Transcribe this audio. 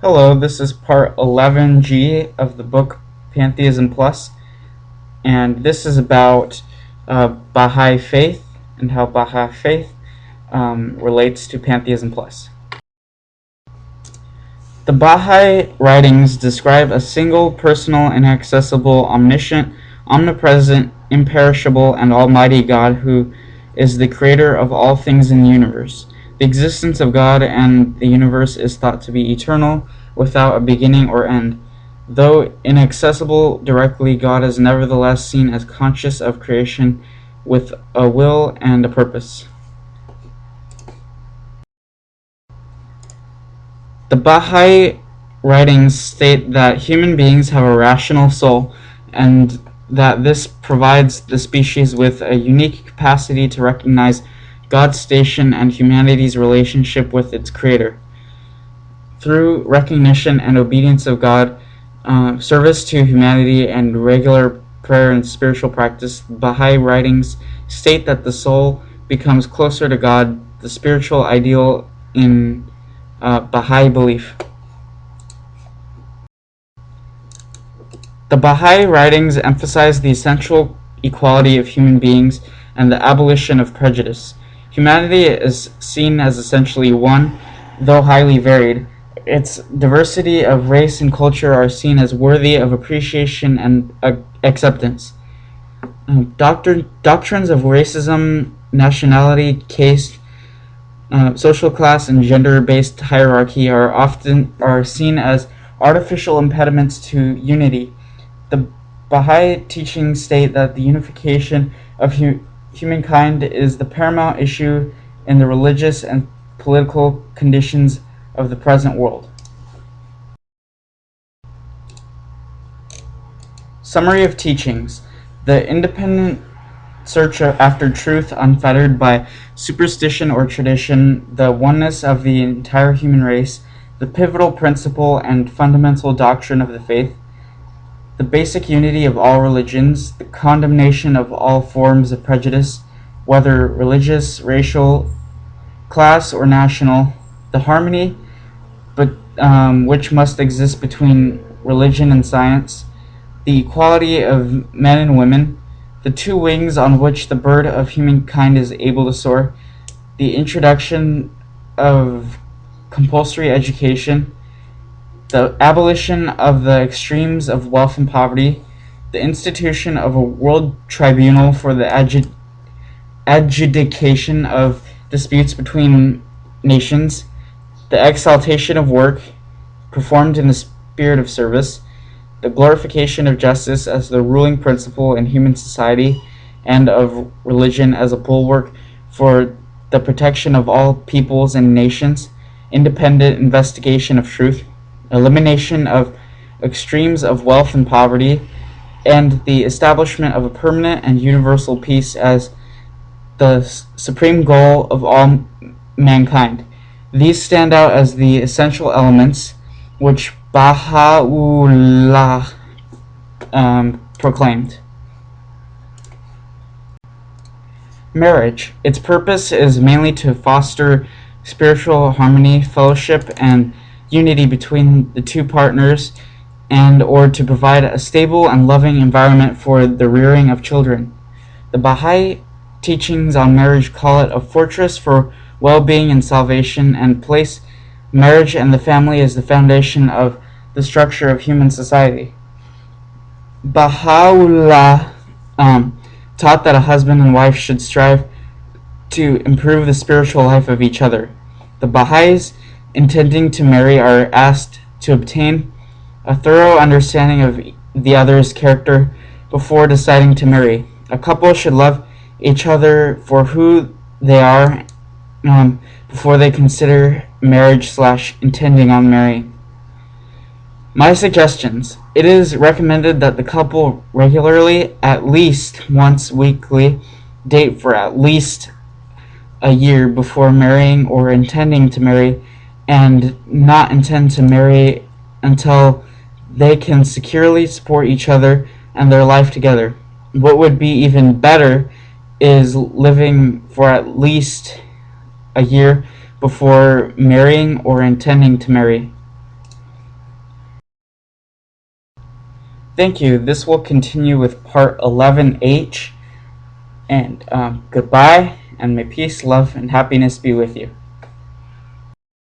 Hello, this is part 11G of the book Pantheism Plus, and this is about Baha'i Faith and how Baha'i Faith relates to Pantheism Plus. The Baha'i writings describe a single, personal, inaccessible, omniscient, omnipresent, imperishable, and almighty God who is the creator of all things in the universe. The existence of God and the universe is thought to be eternal, without a beginning or end. Though inaccessible directly, God is nevertheless seen as conscious of creation with a will and a purpose. The Baha'i writings state that human beings have a rational soul, and that this provides the species with a unique capacity to recognize God's station and humanity's relationship with its creator. Through recognition and obedience of God, service to humanity, and regular prayer and spiritual practice, Baha'i writings state that the soul becomes closer to God, the spiritual ideal in Baha'i belief. The Baha'i writings emphasize the essential equality of human beings and the abolition of prejudice. Humanity is seen as essentially one, though highly varied. Its diversity of race and culture are seen as worthy of appreciation and acceptance. Doctrines of racism, nationality, caste, social class, and gender-based hierarchy are seen as artificial impediments to unity. The Baha'i teachings state that the unification of humankind is the paramount issue in the religious and political conditions of the present world. Summary of teachings. The independent search after truth unfettered by superstition or tradition, the oneness of the entire human race, the pivotal principle and fundamental doctrine of the faith, the basic unity of all religions, the condemnation of all forms of prejudice, whether religious, racial, class, or national, the harmony which must exist between religion and science, the equality of men and women, the two wings on which the bird of humankind is able to soar, the introduction of compulsory education, the abolition of the extremes of wealth and poverty, the institution of a world tribunal for the adjudication of disputes between nations, the exaltation of work performed in the spirit of service, the glorification of justice as the ruling principle in human society, and of religion as a bulwark for the protection of all peoples and nations, independent investigation of truth, elimination of extremes of wealth and poverty, and the establishment of a permanent and universal peace as the supreme goal of all mankind. These stand out as the essential elements which Baha'u'llah proclaimed. Marriage. Its purpose is mainly to foster spiritual harmony, fellowship, and unity between the two partners, and or to provide a stable and loving environment for the rearing of children. The Baha'i teachings on marriage call it a fortress for well-being and salvation, and place marriage and the family as the foundation of the structure of human society. Baha'u'llah taught that a husband and wife should strive to improve the spiritual life of each other. The Baha'is intending to marry are asked to obtain a thorough understanding of the other's character before deciding to marry. A couple should love each other for who they are before they consider marriage / intending on marrying. My suggestions. It is recommended that the couple regularly, at least once weekly, date for at least a year before marrying or intending to marry, and not intend to marry until they can securely support each other and their life together. What would be even better is living for at least a year before marrying or intending to marry. Thank you. This will continue with part 11H. And goodbye, and may peace, love, and happiness be with you.